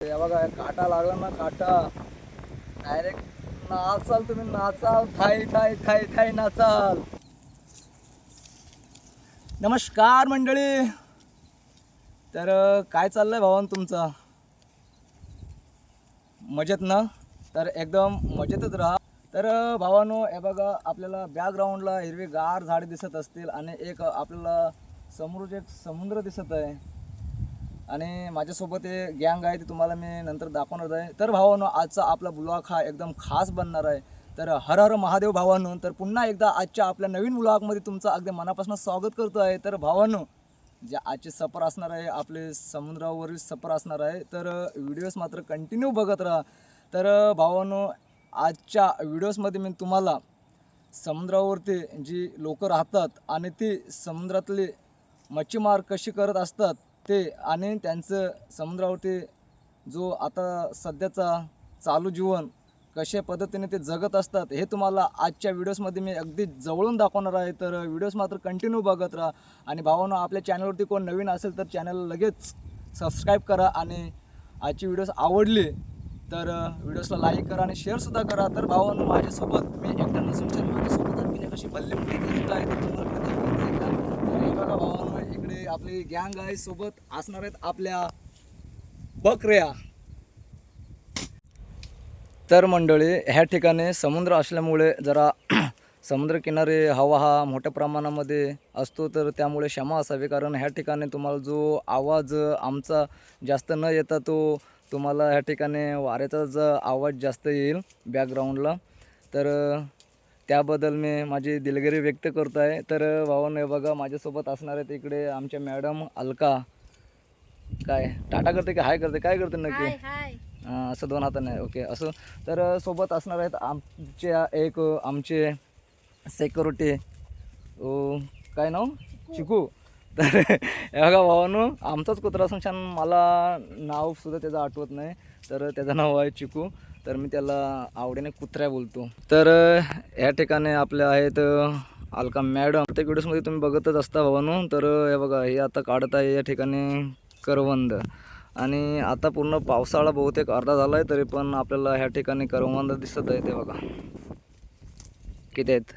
हे बघा काटा लागला ना, काटा डायरेक्ट नाचाल तुम्ही, नाचाल, थाय थाय थाय थाय नाचाल. नमस्कार मंडळी. तर काय चाललंय भावान तुमचं? मजेत ना? तर एकदम मजेतच राहा. तर भावानो, हे बघा आपल्याला बॅकग्राऊंडला हिरवीगार झाडे दिसत असतील आणि एक आपल्याला समोरच एक समुद्र दिसत आहे आणि माझ्यासोबत हे गँग आहे, ते तुम्हाला मी नंतर दाखवणार आहे. तर भावानो, आजचा आपला ब्लॉग हा एकदम खास बनणार आहे. तर हर हर महादेव भावानो. तर पुन्हा एकदा आजच्या आपल्या नवीन ब्लॉगमध्ये तुमचं अगदी मनापासून स्वागत करतो आहे. तर भावानो, जे आजचे सफर असणार आहे, आपले समुद्रावरील सफर असणार आहे, तर व्हिडिओज मात्र कंटिन्यू बघत राहा. तर भावानो, आजच्या व्हिडिओजमध्ये मी तुम्हाला समुद्रावरती जी लोक राहतात आणि ती समुद्रातली मच्छीमार कशी करत असतात ते, आणि त्यांचं समुद्रावरती जो आता सध्याचा चालू जीवन कशा पद्धतीने ते जगत असतात, हे तुम्हाला आजच्या व्हिडिओजमध्ये मी अगदी जवळून दाखवणार आहे. तर व्हिडिओज मात्र कंटिन्यू बघत राहा. आणि भावांनो, आपल्या चॅनलवरती कोण नवीन असेल तर चॅनलला लगेच सबस्क्राईब करा. आणि आजची व्हिडिओज आवडली तर व्हिडिओजला लाईक करा आणि शेअरसुद्धा करा. तर भावांनो, माझ्यासोबत मी एकटा नसून माझ्यासोबत आणखी कशी भल्ली मोठी गँग आहे ते तुम्हाला दाखवतो एकदा. तर हे बघा भावांनो, इकडे आपली गँग आहे, सोबत असणार आहेत आपल्या बकऱ्या. तर मंडळी, ह्या ठिकाणी समुद्र असल्यामुळे जरा समुद्रकिनारी हवा हा मोठ्या प्रमाणामध्ये असतो, तर त्यामुळे क्षमा असावी. कारण ह्या ठिकाणी तुम्हाला जो आवाज आमचा जास्त न येता तो तुम्हाला ह्या ठिकाणी वाऱ्याचाच आवाज जास्त येईल बॅकग्राऊंडला. तर त्याबद्दल मी माझी दिलगिरी व्यक्त करतो आहे. तर भावांनो, हे बघा माझ्यासोबत असणार आहेत इकडे आमच्या मॅडम अलका. काय टाटा करते की हाय करते, काय करते नक्की? असं दोन हाताने आहे, ओके असं. तर सोबत असणार आहेत आमचे सेक्युरिटी, काय नाव? चिकू. तर हे बघा भावांनो, आमचाच कुत्रा असून छान, मला नावसुद्धा त्याचं आठवत नाही, तर त्याचं नाव आहे चिकू. तर मी त्याला आवडीने कुत्र्या बोलतो. तर या ठिकाणी आपल्या आहेत अलका मॅडम. प्रत्येक व्हिडिओजमध्ये तुम्ही बघतच असता भावांनो. तर हे बघा, हे आता काढत आहे या ठिकाणी करवंद. आणि आता पूर्ण पावसाळा बहुतेक अर्धा झाला आहे, तरी पण आपल्याला ह्या ठिकाणी करवंद दिसत आहे. ते बघा किती आहेत.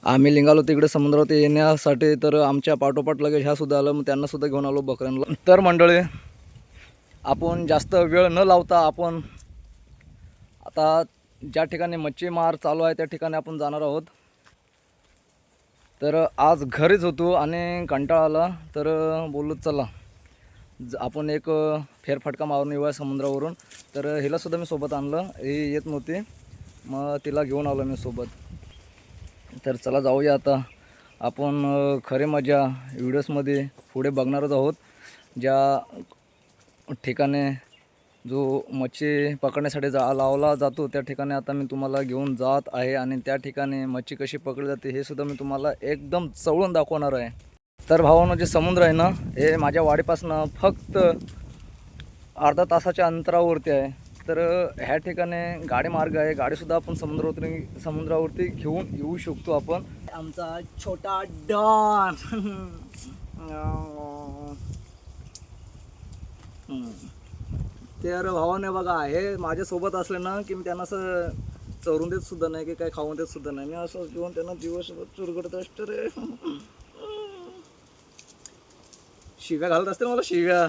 आम्ही निघालो तिकडे समुद्रावरती येण्यासाठी, तर आमच्या पाठोपाठ लगेच ह्या सुद्धा आलं, मग त्यांना सुद्धा घेऊन आलो बकऱ्यांना. तर मंडळी, आपण जास्त वेळ न लावता आपण आता ज्या ठिकाणी मच्छीमार चालू आहे त्या ठिकाणी आपण जाणार आहोत. तर आज घरीच होतो आणि कंटाळा आला, तर बोललो चला आपण एक फेरफटका मारून येऊया समुद्रावरून. तर हिलासुद्धा मी सोबत आणलं, ही येत नव्हती, मग तिला घेऊन आलो मी सोबत. तर चला जाऊया आता आपण. खरी मजा व्हिडिओजमध्ये पुढे बघणारच आहोत. ज्या ठिकाणी जो मच्छी पकडण्यासाठी लावला जातो त्या ठिकाणी आता मी तुम्हाला घेऊन जात आहे, आणि त्या ठिकाणी मच्छी कशी पकडली जाते हे सुद्धा मी तुम्हाला एकदम चवळून दाखवणार आहे. तर भावांनो, जे समुद्र आहे ना, हे माझ्या वाडीपासून फक्त अर्धा तासाच्या अंतरावरती आहे. तर ह्या ठिकाणी गाडी मार्ग आहे, गाडीसुद्धा आपण समुद्रावरती घेऊन येऊ शकतो आपण. आमचा छोटा डॉन. तर भावाने बघा, हे माझ्यासोबत असले ना की मी त्यांना असं चरून देत सुद्धा नाही, की काय खाऊन देत सुद्धा नाही. मी असं घेऊन त्यांना दिवसभर चुरगडत असतं रे. शिव्या घालत असते मला, शिव्या.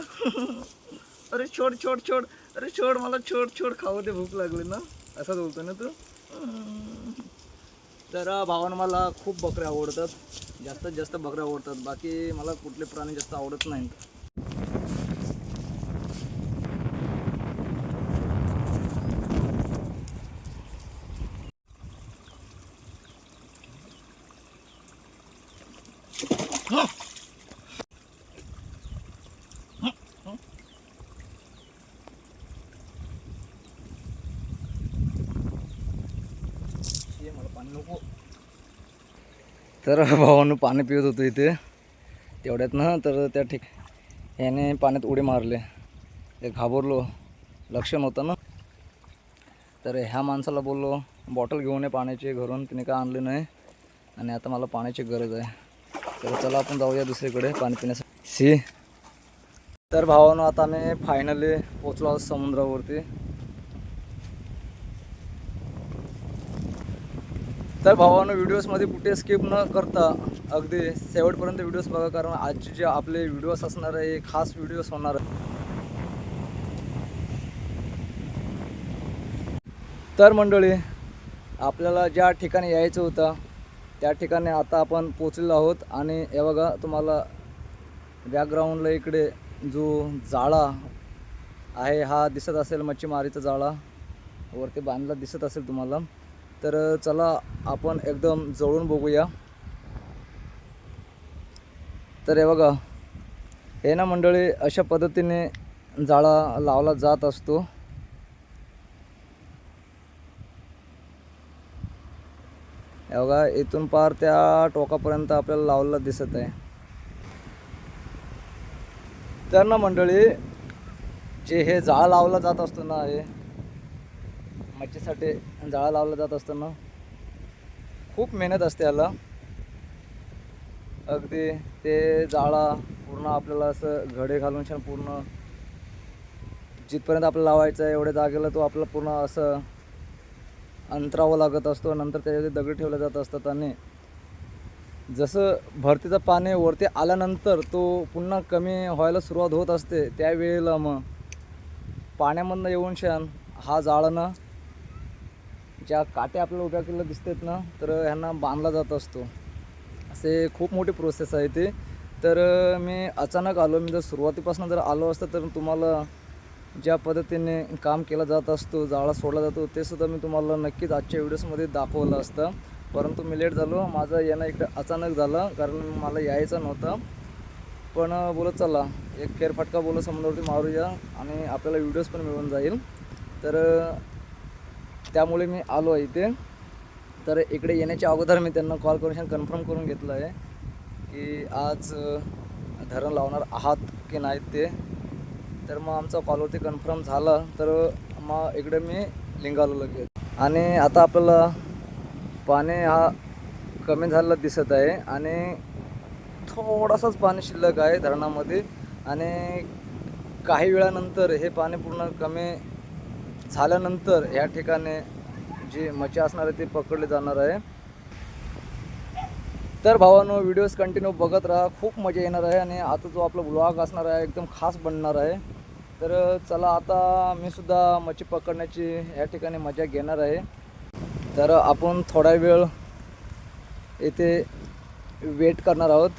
अरे छोड छोड छोड, अरे छोड मला, छोड छोड, खाऊ दे, भूक लागली ना, असं बोलतो ना तू. तर भावानं, मला खूप बकऱ्या आवडतात, जास्तीत जास्त बकऱ्या आवडतात. बाकी मला कुठले प्राणी जास्त आवडत नाहीत. तर भावानं पाणी पित होतो इथे तेवढ्यात ना, तर त्या याने पाण्यात उडी मारले. ते घाबरलो, लक्ष नव्हतं ना. तर ह्या माणसाला बोललो बॉटल घेऊन ये पाण्याची घरून, तिने काय आणले नाही, आणि आता मला पाण्याची गरज आहे. तर चला आपण जाऊया दुसरीकडे पाणी पिण्यासाठी. तर भावानो आता आम्ही फायनली पोचलो आहोत समुद्रावरती. तर भावानो व्हिडिओजमध्ये कुठे स्किप न करता अगदी शेवटपर्यंत व्हिडिओज बघा, कारण आजचे जे आपले व्हिडिओज असणार आहे खास व्हिडिओज होणार आहे. तर मंडळी, आपल्याला ज्या ठिकाणी यायचं होतं त्या ठिकाणी आता आपण पोचलेलो आहोत. आणि हे बघा, तुम्हाला बॅकग्राऊंडला इकडे जो जाळा आहे हा दिसत असेल, मच्छीमारीचा जाळा वरती बांधला दिसत असेल तुम्हाला. तर चला आपण एकदम जवळून बघूया. तर हे बघा, हे ना मंडळी अशा पद्धतीने जाळा लावला जात असतो. हे बघा, इथून पार त्या टोकापर्यंत आपल्याला लावलेला दिसत आहे. तर ना मंडळी, जे हे जाळं लावला जात असतो ना, हे मच्छीसाठी जाळं लावलं जात असताना खूप मेहनत असते याला. अगदी ते जाळा पूर्ण आपल्याला असं घडे घालून छान पूर्ण जिथपर्यंत आपल्याला लावायचं आहे एवढ्या जागेला तो आपल्याला पूर्ण असं अंतरावं लागत असतो. नंतर त्याच्यामध्ये दगड ठेवले जात असतात आणि जसं भरतीचं पाणी वरती आल्यानंतर तो पुन्हा कमी व्हायला सुरुवात होत असते, त्यावेळेला मग पाण्यामधनं येऊन छान हा जाळानं ज्या काटे आपल्याला उभ्या केलेल्या दिसतात ना, तर ह्यांना बांधला जात असतो. असे खूप मोठी प्रोसेस आहे ते. तर मी अचानक आलो, मी जर सुरुवातीपासून जर आलो असतं तर तुम्हाला ज्या पद्धतीने काम केला जात असतो, जाळा सोडला जातो, ते सुद्धा मी तुम्हाला नक्कीच आजच्या व्हिडिओजमध्ये दाखवलं असतं. परंतु मी लेट झालो, माझं येणं इकडे अचानक झालं कारण मला यायचं नव्हतं. पण बोलत चला एक फेरफटका बोलत समुद्रावरती मारूया आणि आपल्याला व्हिडिओज पण मिळून जाईल. तर त्यामुळे मी आलो इथे. तर इकडे येण्याच्या अगोदर मी त्यांना कॉल करून कन्फर्म करून घेतलं आहे की आज धरण लावणार आहात की नाहीत ते. तर मग आमचा कॉलवरती कन्फर्म झाला, तर मग इकडे मी निघालो लगेच. आणि आता आपल्याला पाणी हा कमी झालेला दिसत आहे आणि थोडासाच पाणी शिल्लक आहे धरणामध्ये. आणि काही वेळानंतर हे पाणी पूर्ण कमी झाल्यानंतर या ठिकाणी जी मच्छी असणार आहे ती पकडली जाणार आहे. तर भावांनो, व्हिडिओज कंटिन्यू बघत राहा, खूप मजा येणार आहे. आणि आता जो आपला व्लॉग असणार आहे एकदम खास बनणार आहे. तर चला आता मी सुद्धा मच्छी पकडण्याची या ठिकाणी मजा घेणार आहे. तर आपण थोडा वेळ इथे वेट करणार आहोत,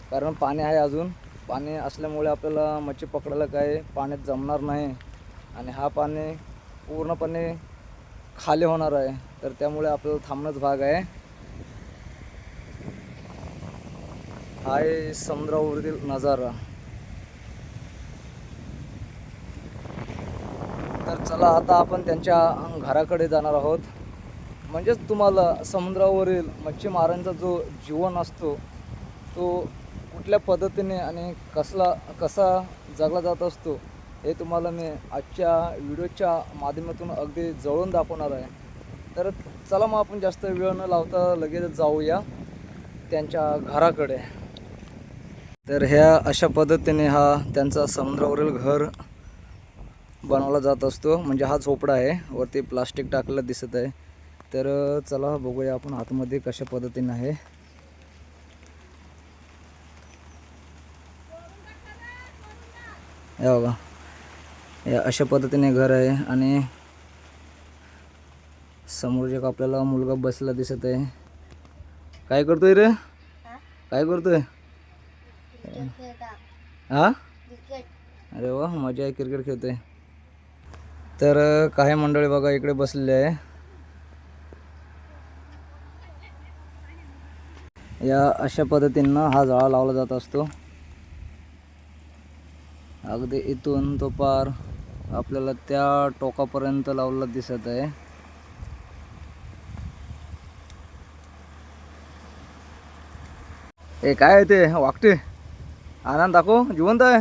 कारण पाणी आहे अजून. पाणी असल्यामुळे आपल्याला मच्छी पकडायला काय पाण्यात जमणार नाही आणि हा पाणी पूर्णपणे खाली होणार आहे, तर त्यामुळे आपल्याला थांबणंच भाग आहे. हा आहे समुद्रावरील नजारा. तर चला आता आपण त्यांच्या घराकडे जाणार आहोत. म्हणजेच तुम्हाला समुद्रावरील मच्छीमारांचा जो जीवन असतो तो कुठल्या पद्धतीने आणि कसा जगला जात असतो हे तुम्हाला मी आजच्या व्हिडिओच्या माध्यमातून अगदी जवळून दाखवणार आहे. तर चला मग आपण जास्त वेळ न लावता लगेच जाऊया त्यांच्या घराकडे. तर ह्या अशा पद्धतीने हा त्यांचा समुद्रावरील घर बनवला जात असतो. म्हणजे हा झोपडा आहे, वरती प्लास्टिक टाकलेलं दिसत आहे. तर चला बघूया आपण आतमध्ये कशा पद्धतीने आहे. या बघा, या अशा पद्धतीने घर आहे आणि समोर एक आपल्याला मुलगा बसला दिसत आहे. काय करतोय रे? काय करतोय? हा, अरे वा, मजा आहे, क्रिकेट खेळतोय. तर काही मंडळी बघा इकडे बसलेले आहे. या अशा पद्धतीनं हा जाळा लावला जात असतो. अगदी इथून तो पार आपल्याला त्या टोकापर्यंत लावलेला दिसत आहे. हे काय आहे ते वाकटे? आनंद दाखव, जिवंत आहे.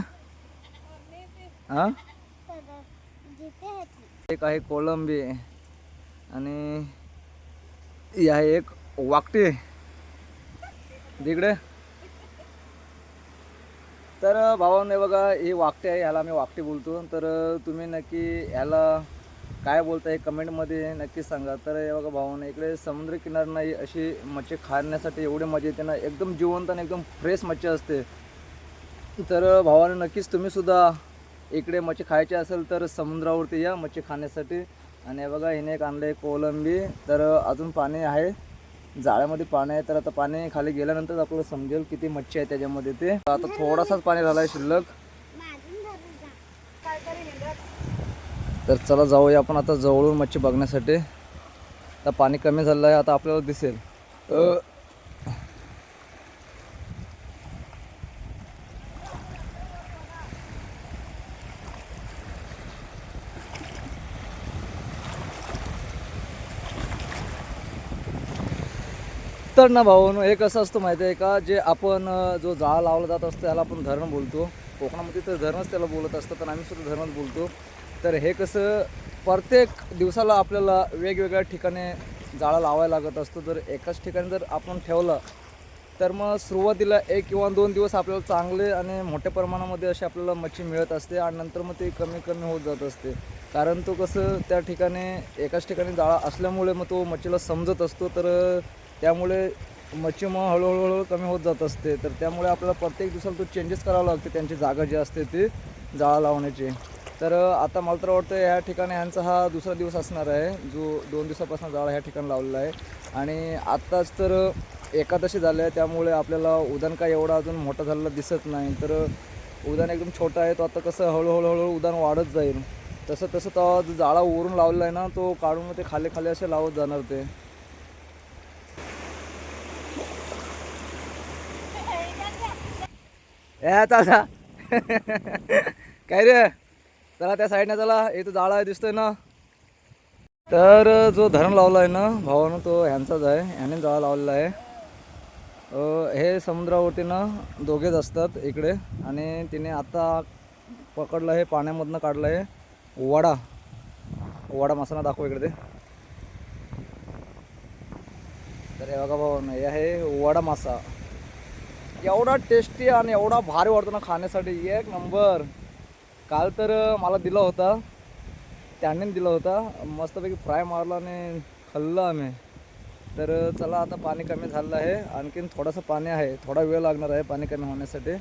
हा, एक आहे कोलंबी आणि या एक वाकटे. तिकडे तर भावांनो बघा, ही वाकटे आहे, ह्याला आम्ही वाकटे बोलतो. तर तुम्ही नक्की ह्याला काय बोलताय कमेंटमध्ये नक्की सांगा. तर हे बघा भावांनो, इकडे समुद्र किनाऱ्यांना अशी मच्छी खाण्यासाठी एवढी मजा येते ना, एकदम जिवंत आणि एकदम फ्रेश मच्छी असते. तर भावांनो नक्कीच तुम्हीसुद्धा इकडे मच्छी खायची असेल तर समुद्रावरती या मच्छी खाण्यासाठी. आणि हे बघा, हिने एक आणलं आहे कोलंबी. तर अजून पाणी आहे, जाळ्यामध्ये पाणी आहे. तर आता पाणी खाली गेल्यानंतर आपल्याला समजेल किती मच्छी आहे त्याच्यामध्ये. ते आता थोडासाच पाणी झालं आहे शिल्लक. तर चला जाऊया आपण आता जवळून मच्छी बघण्यासाठी. आता पाणी कमी झालं आहे, आता आपल्याला दिसेल. तर ना भावांनो, हे कसं असतं माहिती आहे का, जे आपण जो जाळा लावला जात असतो त्याला आपण धरण बोलतो. कोकणामध्ये तर धरणच त्याला बोलत असतं, पण आम्ही सुद्धा धरणच बोलतो. तर हे कसं प्रत्येक दिवसाला आपल्याला वेगवेगळ्या ठिकाणी जाळा लावायला लागत असतो. तर एकाच ठिकाणी जर आपण ठेवलं तर मग सुरुवातीला 1 किंवा 2 दिवस आपल्याला चांगले आणि मोठ्या प्रमाणामध्ये अशी आपल्याला मच्छी मिळत असते. आणि नंतर मग ते कमी कमी होत जात असते. कारण तो कसं त्या ठिकाणी एकाच ठिकाणी जाळा असल्यामुळे मग तो मच्छीला समजत असतो. तर त्यामुळे मच्छी मग हळूहळू कमी होत जात असते. तर त्यामुळे आपल्याला प्रत्येक दिवसाला तो चेंजेस करावा लागते, त्यांची जागा जी असते ती जाळा लावण्याची. तर आता मला तर वाटतं ह्या ठिकाणी ह्यांचा हा दुसरा दिवस असणार आहे, जो 2 दिवसापासून जाळा ह्या ठिकाणी लावलेला आहे. आणि आत्ताच तर एकादशी झाली आहे, त्यामुळे आपल्याला उधाण काय एवढा अजून मोठा झालेला दिसत नाही. तर उधाण एकदम छोटा आहे. तो आता कसं हळूहळू उधाण वाढत जाईल. तसं तसं तो जाळा वरून लावलेला आहे ना, तो काढून मग ते खाली खाली असे लावत जाणार ते. चला काय रे, चला त्या साईडने चला, इथं जाळा दिसतोय ना. तर जो धरण लावला आहे ना भावानं, तो ह्यांचाच आहे, ह्याने जाळा लावलेला आहे. हे समुद्रावरती ना दोघेच असतात इकडे. आणि तिने आता पकडलं आहे, पाण्यामधनं काढलं आहे वडा. वडा मसाला दाखव इकडे ते. तर हे बघा भावानं, हे आहे वडा मासा. एवढा टेस्टी आणि एवढा भारी वाटतो ना खाण्यासाठी, एक नंबर. काल तर मला दिला होता, त्यांनी दिला होता, मस्तपैकी फ्राय मारला आणि खाल्लं आम्ही. तर चला, आता पाणी कमी झालं आहे, आणखीन थोडंसं पाणी आहे, थोडा वेळ लागणार आहे पाणी कमी होण्यासाठी.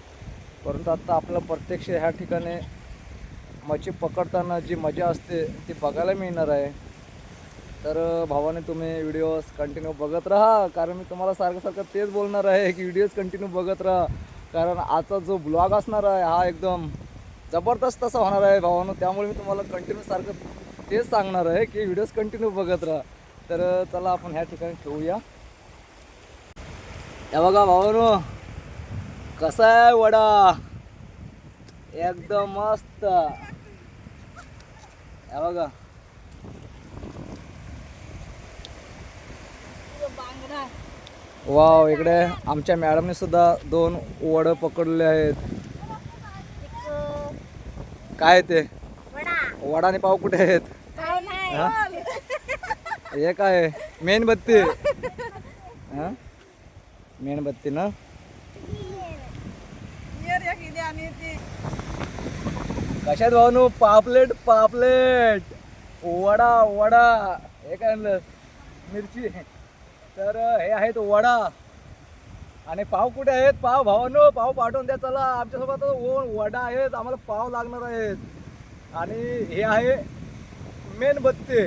परंतु आता आपल्याला प्रत्यक्ष ह्या ठिकाणी मच्छी पकडताना जी मजा असते ती बघायला मिळणार आहे. तर भावाने तुम्ही व्हिडिओज कंटिन्यू बघत राहा, कारण मी तुम्हाला सारखं तेच बोलणार आहे की व्हिडिओज कंटिन्यू बघत राहा. कारण आजचा जो ब्लॉग असणार आहे हा एकदम जबरदस्त असा होणार आहे भावानो. त्यामुळे मी तुम्हाला कंटिन्यू सारखं तेच सांगणार आहे की व्हिडिओज कंटिन्यू बघत राहा. तर चला आपण ह्या ठिकाणी ठेवूया. हे बघा भावानो, कसा आहे वडा, एकदम मस्त. हे बघा, वाव. इकडे आमच्या मॅडमने सुद्धा 2 वडे पकडले आहेत. काय ते वडा आणि पाव कुठे आहेत? हे काय मेणबत्ती? हा, मेणबत्ती ना. कशात भावनू? पापलेट पापलेट, वडा वडा. हे काय आणलं? मिरची. तर हे आहेत वडा. आणि पाव कुठे आहेत? पाव भावांनो, पाव पाठवून द्या. चला आमच्यासोबत वडा आहेत, आम्हाला पाव लागणार आहेत. आणि हे आहे मेणबत्ती.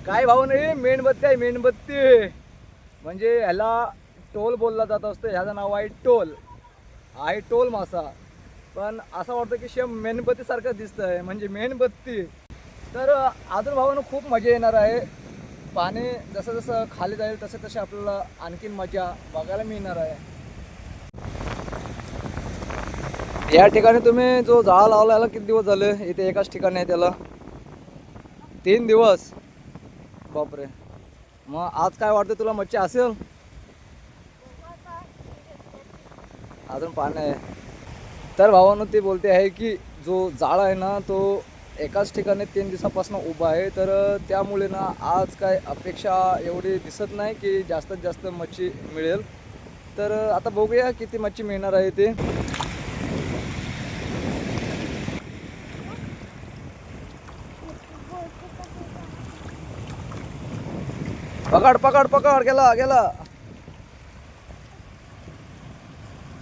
काय भावांनो, हे मेणबत्ती आहे, मेणबत्ती. म्हणजे ह्याला टोल बोलला जात असतो. ह्याचं नाव आहे टोल. आहे टोल मासा, पण असं वाटतं की शेम मेणबत्ती सारखं दिसतंय, म्हणजे मेणबत्ती. तर अजून भावांनो खूप मजा येणार आहे. पाणी जसं जसं खाली जाईल तसे तसे आपल्याला आणखीन मजा बघायला मिळणार आहे. या ठिकाणी तुम्ही जो जाळा लावला याला किती दिवस झाले? इथे एकाच ठिकाणी आहे त्याला 3 दिवस. बापरे. मग आज काय वाटतं तुला, मच्छी असेल? अजून पाणी आहे. तर भावांनो ती बोलते आहे की जो जाळा आहे ना तो एकाच ठिकाणी 3 दिवसापासून उभा आहे. तर त्यामुळे ना आज काय अपेक्षा एवढी दिसत नाही की जास्तीत जास्त मच्छी मिळेल. तर आता बघूया किती मच्छी मिळणार आहे ते. पकड पकड पकड, गेला गेला.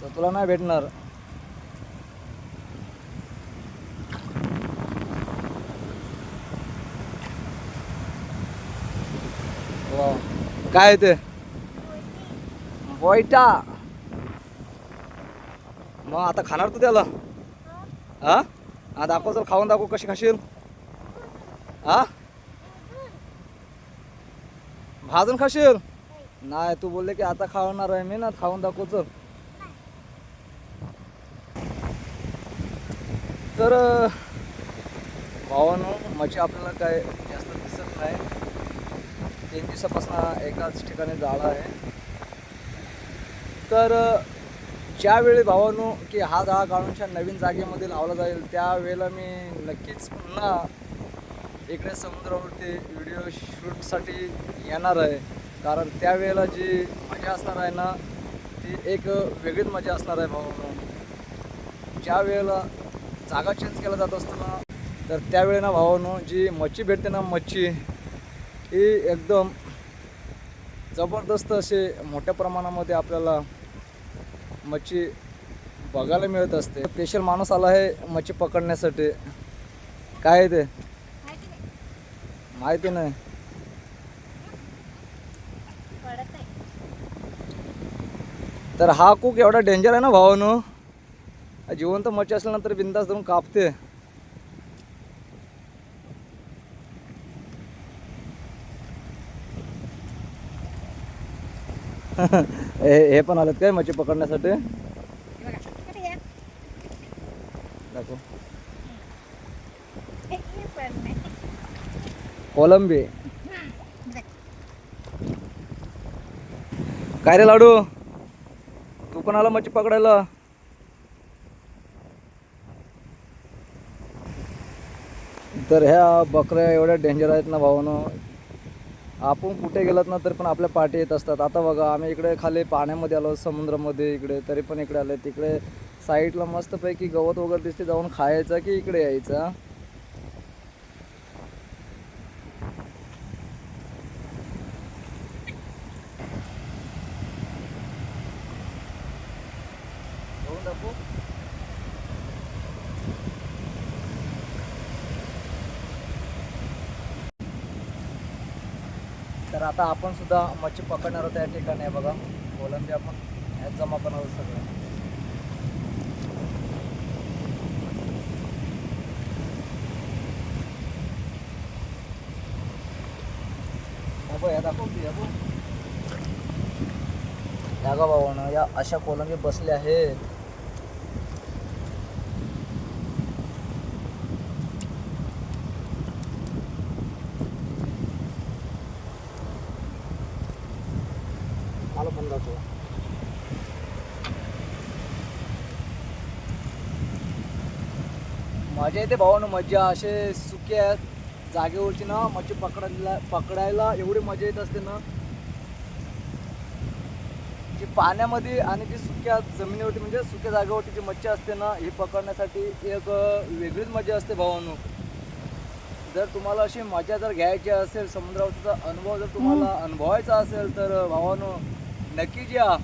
तर तुला नाही भेटणार. वा. काय ते बोयटा. मग आता खाणार तू त्याला? हा हा, दाखव चल, खाऊन दाखव, कशी खाशील? हा, भाजून खाशील? नाही, तू बोलले की आता खावणार आहे मी ना, खाऊन दाखव चल. तर भावानो, मच्छी आपल्याला काय जास्त दिसत नाही. 3 दिवसापासून एकाच ठिकाणी जाळं आहे. तर ज्यावेळी भावानो की हा जाळा काढूनच्या नवीन जागेमध्ये लावला जाईल, त्यावेळेला मी नक्कीच पुन्हा इकडे समुद्रावरती व्हिडिओ शूटसाठी येणार आहे. कारण त्यावेळेला जी मजा असणार आहे ना, ती एक वेगळीच मजा असणार आहे भावानो. ज्या वेळेला जागा चेंज केला जात असतो ना, तर त्यावेळी ना भावानो, जी मच्छी भेटते ना, मच्छी ही एकदम जबरदस्त असे मोठ्या प्रमाणामध्ये आपल्याला मच्छी बघायला मिळत असते. स्पेशल माणूस आला आहे मच्छी पकडण्यासाठी. काय आहे ते माहिती नाही. तर हा कुक एवढा डेंजर आहे ना भावानो, जिवंत मच्छी असल्यानंतर बिंदास धरून कापते. हे पण आलेत काय मच्छी पकडण्यासाठी? दाखव. कोलंबी. काय रे लाडू, तू पण आला मच्छी पकडायला? तर ह्या बकऱ्या एवढ्या डेंजर आहेत ना भावानो, आपण कुठे गेलात ना तर पण आपल्या पाठी येत असतात. आता बघा, आम्ही इकडे खाली पाण्यामध्ये आलो, समुद्रामध्ये इकडे, तरी पण इकडे आले. तिकडे साईडला मस्तपैकी गवत वगैरे दिसते, जाऊन खायचं की इकडे यायचं? तर आता आपण सुद्धा मच्छी पकडणार आहोत या ठिकाणी. आहे बघा, कोलंबी आपण ह्यात जमा करणार आहोत सगळं. या दाखव की, या गा भावानं, या अशा कोलंबी बसल्या आहेत. मला पण दाखव. मजा येते भावानं, मजा. असे सुक्या जागेवरची ना मच्छी पकडायला एवढी मजा येत असते ना, जी पाण्यामध्ये आणि जी सुक्या जमिनीवरती म्हणजे सुक्या जागेवरती जी मच्छी असते ना, ही पकडण्यासाठी एक वेगळीच मजा असते भावानो. जर तुम्हाला अशी मजा जर घ्यायची असेल, समुद्रावरचा अनुभव जर तुम्हाला अनुभवायचा असेल, तर भावानो नक्कीच या.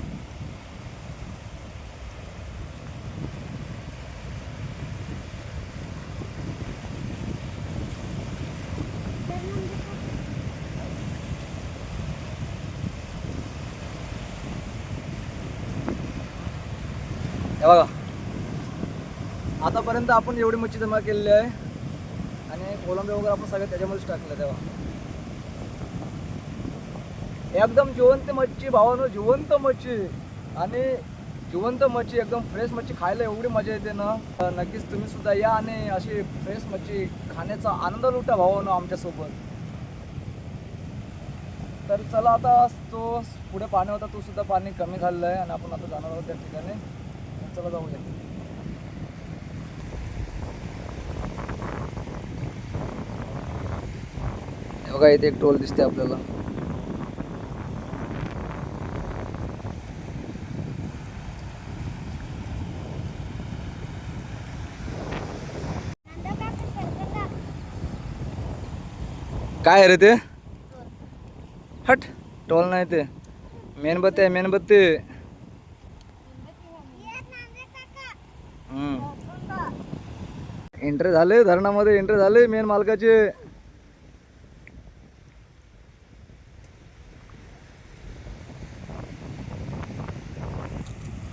हे बघा, आतापर्यंत आपण एवढी मच्छी जमा केलेली आहे आणि कोलंबी वगैरे आपण सगळं त्याच्यामध्येच टाकलं. तेव्हा एकदम जिवंत मच्छी भावानो, जिवंत मच्छी. आणि जिवंत मच्छी, एकदम फ्रेश मच्छी खायला एवढी मजा येते ना. नक्कीच तुम्ही सुद्धा या आणि अशी फ्रेश मच्छी खाण्याचा आनंद लुटा भावानो आमच्यासोबत. तर चला, आता तो पुढे पाणी होता, तो सुद्धा पाणी कमी झालेलं आहे आणि आपण आता जाणार आहोत त्या ठिकाणी. चला जाऊया. बघा, इथे एक टोल दिसते आपल्याला. काय रे ते? हट टोल नाही ते मेणबत्ती आहे मेणबत्ती. एंट्री झाले धरणामध्ये एंट्री झाले मेन मालकाचे.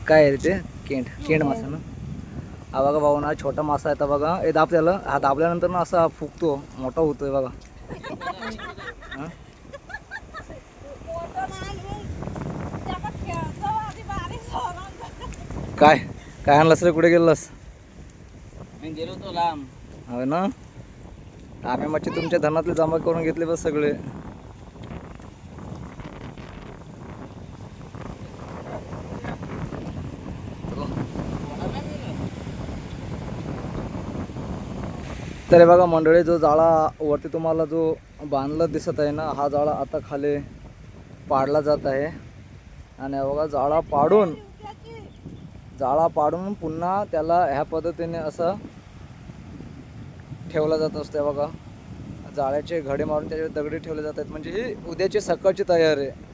काय आहे ते केंड मासा ना. हा बघा भाऊ ना छोटा मासा आहे बघा. हे दाब त्याला. हा दाबल्यानंतर ना असा फुगतो मोठा होतोय बघा. काय काय आणलंस रे? कुठे गेलास? मी गेलो होतो लांब. हो ना. आम्ही मच्छी तुमच्या धनातले जमा करून घेतले बस सगळे. तर बघा मंडळी जो जाळा वरती तुम्हाला जो बांधला दिसत आहे ना हा जाळा आता खाली पाडला जात आहे. आणि बघा जाळा पाडून पुन्हा त्याला ह्या पद्धतीने असं ठेवला जात असते बघा. जाळ्याचे घडे मारून त्याच्यावर दगडी ठेवले जात आहेत म्हणजे ही उद्याची सकाळची तयारी आहे.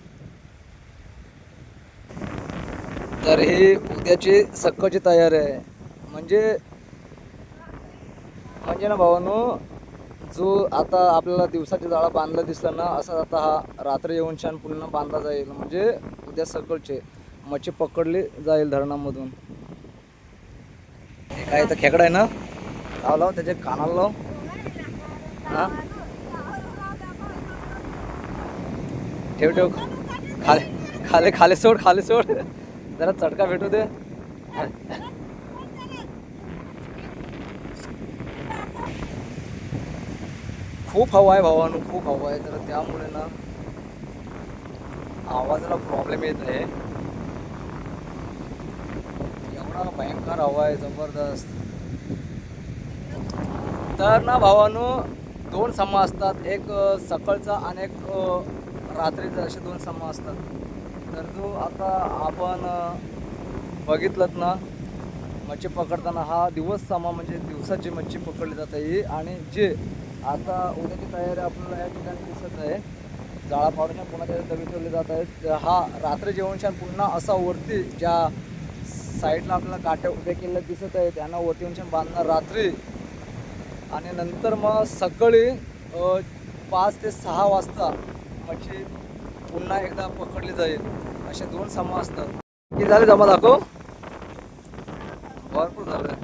तर ही उद्याची सकाळची तयारी आहे म्हणजे ना भावानो जो आता आपल्याला दिवसाची जाळा बांधला दिसला ना असा आता हा रात्री येऊन छान पुन्हा बांधला जाईल म्हणजे उद्या सकाळचे मच्छी पकडली जाईल धरणामधून. काय तर खेकडा आहे ना. लाव त्याच्या कानाला लाव. हा ठेव खाली सोड जरा चटका भेटू दे. खूप हवा आहे भावानं खूप हवा आहे. तर त्यामुळे ना आवाजाला प्रॉब्लेम येत आहे. एवढा भयंकर हवा आहे जबरदस्त. तर ना भावानो 2 समा असतात. एक सकाळचा आणि एक रात्रीचा असे 2 समा असतात. तर जो आता आपण बघितलं ना मच्छी पकडताना हा दिवस समा म्हणजे दिवसाची मच्छी पकडली जाते ही. आणि जे आता उद्याची तयारी आपल्याला या ठिकाणी दिसत आहे जाळा पाडून पुन्हा त्याचे दगड ठेवले जात आहेत. हा रात्री जेवण पुन्हा असा वरती ज्या साईडला आपल्याला काट्या उभ्या केलेल्या दिसत आहे त्यांना वरती येऊन बांधणार रात्री. आणि नंतर मग सकाळी 5 ते 6 वाजता मच्छी पुन्हा एकदा पकडली जाईल. असे 2 समा असतात. किती झाले जमा दाखव? भरपूर झालं.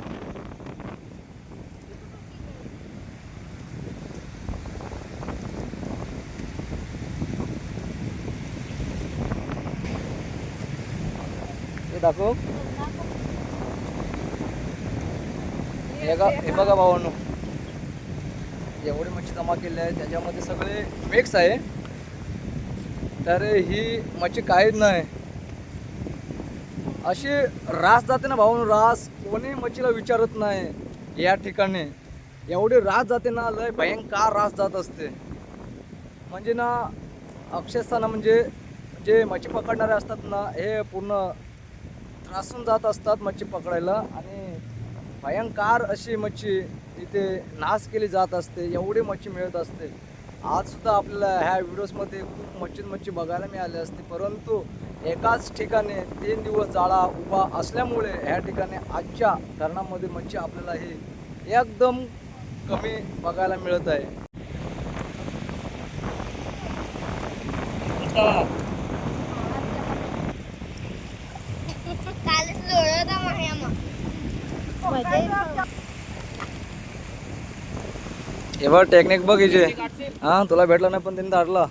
हे दाखव. हे बघा भावांनो एवढी मच्छी जमा केली आहे त्याच्यामध्ये सगळे मिक्स आहे. तर ही मच्छी काहीच नाही अशी रास जाते ना भावांनो. रास कोणी मच्छीला विचारत नाही या ठिकाणी. एवढी रास जाते ना लय भयंकर रास जात असते. म्हणजे ना अक्षरशः ना म्हणजे जे मच्छी पकडणारे असतात ना हे पूर्ण त्रासून जात असतात मच्छी पकडायला. आणि भयंकर अशी मच्छी इथे नाश केली जात असते. एवढी मच्छी मिळत असते. आज सुद्धा आपल्याला ह्या व्हिडिओजमध्ये खूप मच्छी बघायला मिळाली असते. परंतु एकाच ठिकाणी 3 दिवस जाळा उभा असल्यामुळे ह्या ठिकाणी आजच्या धरणामध्ये मच्छी आपल्याला ही एकदम कमी बघायला मिळत आहे. हे बघ टेक्निक बघ हिचे. हा तुला भेटला नाही पण त्यांनी धाडला.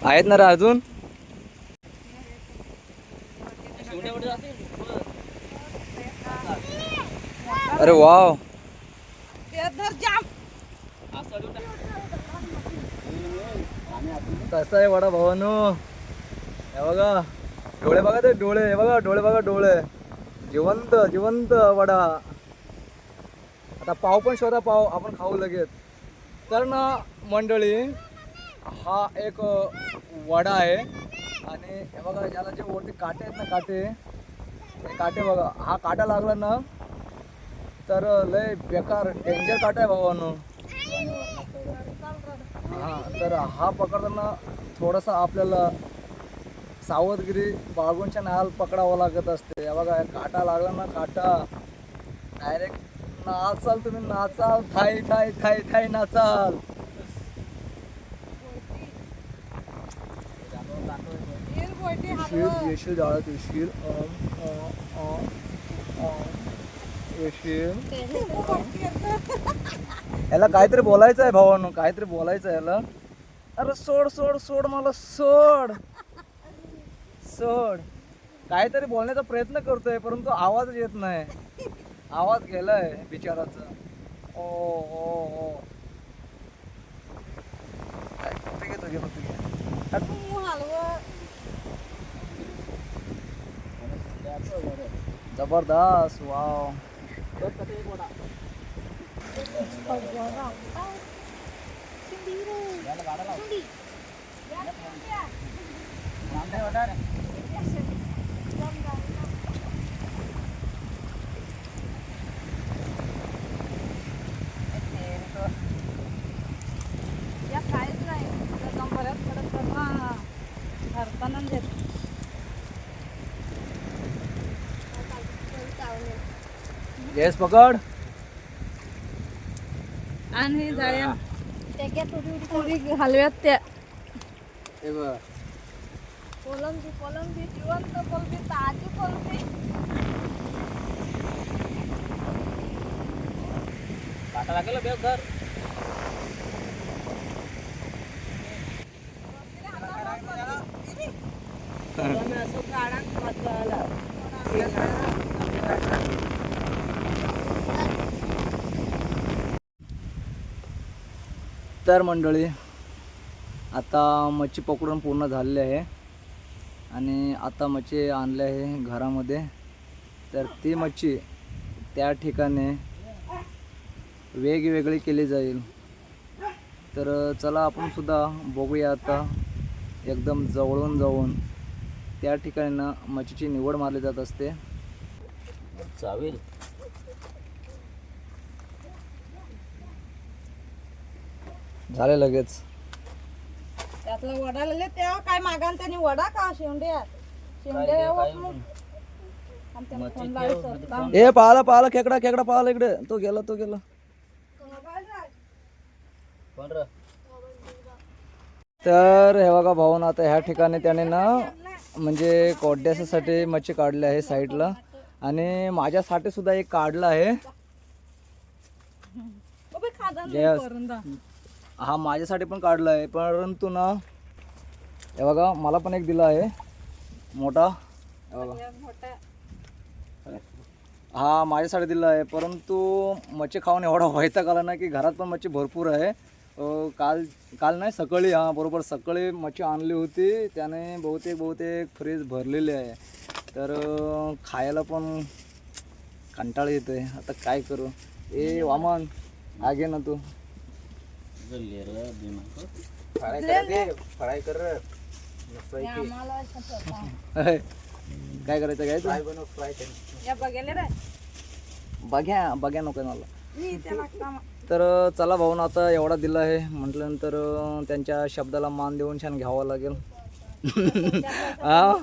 आहेत ना रे अजून. अरे वाव कसं आहे वडा भावानो. हे बघा डोळे बघा ते डोळे. हे बघा डोळे बघा डोळे. जिवंत वडा. आता पाव पण शोधा पाव आपण खाऊ लगेच. तर ना मंडळी हा एक वडा आहे. आणि हे बघा ज्याला जे वरती काटे आहेत ना काटे हे काटे बघा. हा काटा लागला ना तर लय बेकार डेंजर काटा आहे भावानो. हा तर हा पकडताना थोडासा आपल्याला सावधगिरी बाळगूनच्या नाल पकडावं लागत असते. या बघा काटा लागला ना, काटा डायरेक्ट नाचाल तुम्ही, नाचाल थाई थाई थाई थाई नाचाल. येशील येशील जाळत येशील येशील. याला काहीतरी बोलायचं आहे भावानो, काहीतरी बोलायचं आहे याला. अरे सोड सोड सोड मला, सोड सोड. काहीतरी बोलण्याचा प्रयत्न करतोय परंतु आवाजच येत नाही. आवाज गेलाय बिचाराचा. ओ ओ ओ घेतो घेतो जबरदस्त. वाव येस पकड. आणि जाळ्या पुरी हलव्यात त्या कोलंबी कोलंबी जिवंत कोलंबी, ताजी कोलंबी. काटा लागेल बेव कर. तर मंडळी आता मच्छी पकडून पूर्ण झालेली आहे आणि आता मच्छी आणली आहे घरामध्ये. तर ती मच्छी त्या ठिकाणी वेगवेगळी केली जाईल. तर चला आपण सुद्धा बघूया आता एकदम जवळून जाऊन त्या ठिकाणी ना मच्छीची निवड मारली जात असते. चावेल झाले लगेच. त्यातला वडा लिहिले तेव्हा काय मागाल त्यांनी वडा का शेंड्या ए पाहाला पाहाला खेकडा खेकडा पाहाला इकडे. तो गेला तो गेला. कोण र? तर हे बघा भाऊन आता ह्या ठिकाणी त्याने ना म्हणजे कोड्यासाठी मच्छी काढली आहे साईडला आणि माझ्यासाठी सुद्धा एक काढला आहे. Yes. हा माझ्यासाठी पण काढला आहे परंतु ना हे बघा मला पण एक दिला आहे मोठा. हे बघा हा माझ्यासाठी दिला आहे परंतु मच्छी खाऊन एवढा वैताग आला ना की घरात पण मच्छी भरपूर आहे. काल काल नाही सकाळी, हां बरोबर सकाळी मच्छी आणली होती त्याने बहुतेक फ्रीज भरलेली आहे. तर खायला पण कंटाळा येतोय. आता काय करू. ए वामन आगे ना तू फ्राय कर काय करायचं काय बघ्या बघ्या नको मला. तर चला भाऊन आता एवढा दिला आहे म्हटल्यानंतर त्यांच्या शब्दाला मान देऊन छान घ्यावं लागेल. हा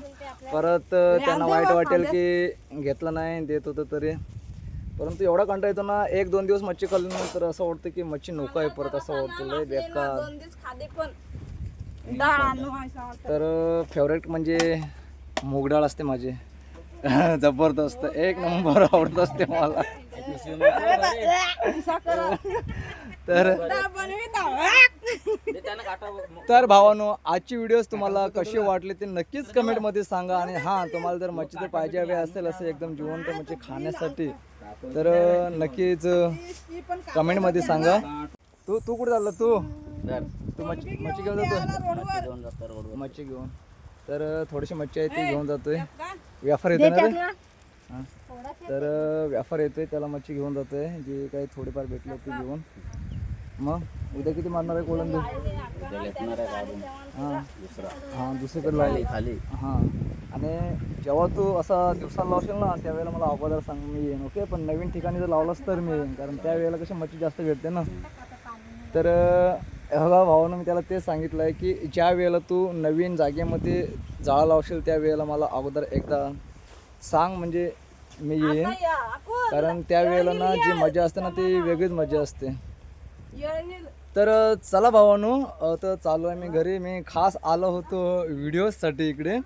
परत त्यांना वाईट वाटेल की घेतलं नाही देत होतं तरी. परंतु एवढा कंटाळा येतो ना 1-2 दिवस मच्छी खाल्ल्यानंतर असं वाटतं की मच्छी नको आहे परत. असं वाटतं लय बेकार. तर फेवरेट म्हणजे मूग डाळ असते माझी. जबरदस्त एक नंबर आवडत असते मला. तर भावानो आजची व्हिडिओज तुम्हाला कशी वाटली ते नक्कीच कमेंटमध्ये सांगा. आणि हां तुम्हाला जर मच्छी जर पाहिजे हवी असेल असं एकदम जिवंत मच्छी खाण्यासाठी तर नक्कीच कमेंटमध्ये सांगा. तू कुठे चालला तू मच्छी घेऊन जातो मच्छी घेऊन. तर थोडीशी मच्छी आहे ती घेऊन जातोय. व्यापार येतोय ना रे. हां तर व्यापार येतोय त्याला मच्छी घेऊन जातोय जी काही थोडीफार भेटली ती घेऊन. मग उद्या किती मारणार आहे कोलंबी. हां हां दुसरीकडे लागली खाली. हां आणि जेव्हा तू असा दिवसाला लावशील ना त्यावेळेला मला अगोदर सांग, मी येईन. ओके, पण नवीन ठिकाणी जर लावलंस तर मी येईन, कारण त्यावेळेला कशी मच्छी जास्त भेटते ना. तर बघा भावानं मी त्याला तेच सांगितलं आहे की ज्या वेळेला तू नवीन जागेमध्ये जाळं लावशील त्यावेळेला मला अगोदर एकदा सांग, म्हणजे मी येईन. आता या, आपण कारण त्यावेळेला ना जी मजा असते ना ती वेगळीच मजा असते. येईल. तर चला भावानो, तर चालू आहे मी घरी. मी खास आलो होतो व्हिडिओसाठी इकडे,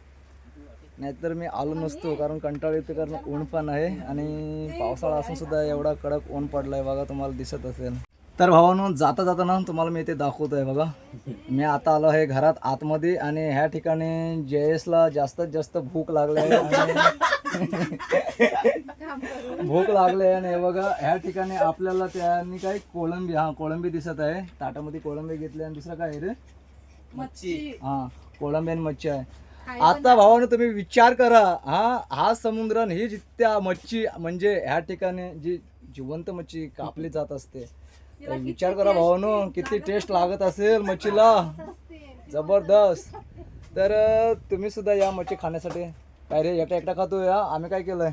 नाहीतर मी आलो नसतो, कारण कंटाळा येतो, कारण ऊन पण आहे आणि पावसाळा असून सुद्धा एवढा कडक ऊन पडला आहे बघा, तुम्हाला दिसत असेल. तर भावानो, जाता जाता ना तुम्हाला मी इथे दाखवतो आहे बघा. मी आता आलो आहे घरात आतमध्ये आणि ह्या ठिकाणी जयेशला जास्तीत जास्त भूक लागली आहे भूक लागली आहे. आणि हे बघा ह्या ठिकाणी आपल्याला त्यांनी काय कोळंबी, कोळंबी दिसत आहे ताटामध्ये. कोळंबी घेतली आणि दुसरं काय आहे रे? मच्छी. कोळंबी आणि मच्छी आहे. आता भावानं तुम्ही विचार करा, हा समुद्र आणि ही जित्या मच्छी, म्हणजे ह्या ठिकाणी जी जिवंत मच्छी कापली जात असते. तर विचार करा भावानो, किती टेस्ट लागत असेल मच्छीला, जबरदस्त. तर तुम्ही सुद्धा या मच्छी खाण्यासाठी. काय रे एकटा एकटा खातो या? आम्ही काय केलंय?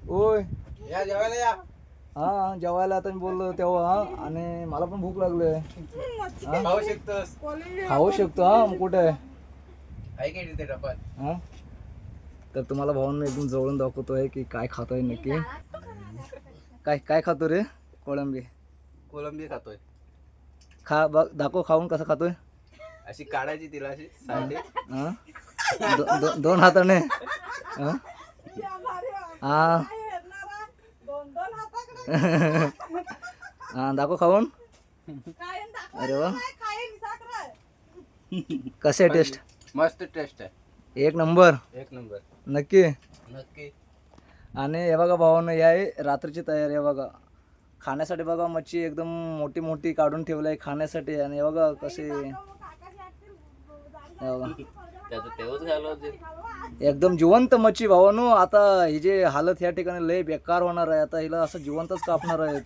ओय या जेवायला या. जेवायला आता मी बोललो तेव्हा, आणि मला पण भूक लागली. खाऊ शकतोस. खाऊ शकतो. मग कुठे आहे की तिथे डब्यात? तर तुम्हाला भाऊन मी एकदम जवळून दाखवतोय की काय खातोय नक्की. काय काय खातो रे? कोळंबी. कोलंबी खातोय. खा बघ, दाखव खाऊन कसं खातोय. अशी काढायची तिला अशी साईडे. दोन हाताने. दाखव खाऊन. अरे वा, कसे आहे टेस्ट? मस्त टेस्ट आहे. एक नंबर. एक नंबर. नक्की. नक्की. आणि हे बघा भावानं, या आहे रात्रीची तयारी. आहे बघा खाण्यासाठी. बघा मच्छी एकदम मोठी मोठी काढून ठेवली आहे खाण्यासाठी. आणि हे बघा कसे, त्याचं तेवढंच घालव जे. एकदम जिवंत मच्छी भावानो. आता ही जे हालत ह्या ठिकाणी लय बेकार होणार आहे. आता हिला असं जिवंतच कापणार आहेत.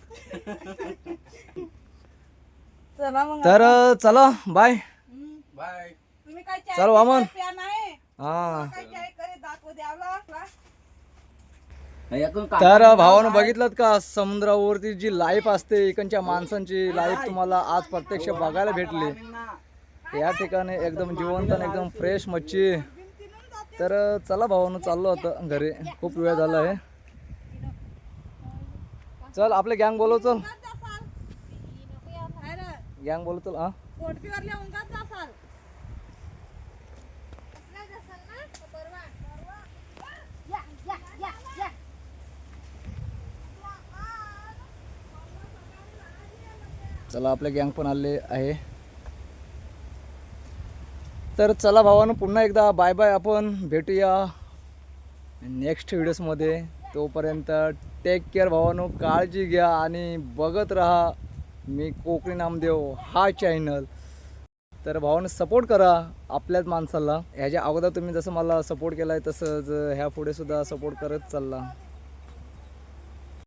चला मग. तर चला बाय. बाय. तुम्ही काय चाय चल वामन. प्या नाही? हा. काय चाय करे दाखवू द्यावला. तर भावानं बघितलं का, समुद्रावरती जी लाईफ असते, इकडच्या माणसांची लाईफ तुम्हाला आज प्रत्यक्ष बघायला भेटली. या ठिकाणी एकदम जिवंत आणि एकदम फ्रेश मच्छी. तर चला भावानं, चाललो होतं घरी, खूप वेळ झाला आहे. चल आपले गँग बोलव. चल गँग बोलव. चल. पोटकीवरल्या उंगात जासाल. चला आपले गँग पण आले आहे. तर चला भावानं, पुन्हा एकदा बाय बाय. आपण भेटूया नेक्स्ट व्हिडिओजमध्ये. तोपर्यंत टेक केअर भावानो, काळजी घ्या आणि बघत राहा मी कोकणी नामदेव हा चॅनल. तर भावानं सपोर्ट करा आपल्याच माणसाला. ह्याच्या अगोदर तुम्ही जसं मला सपोर्ट केला आहे तसंच ह्या पुढे सुद्धा सपोर्ट करत चालला.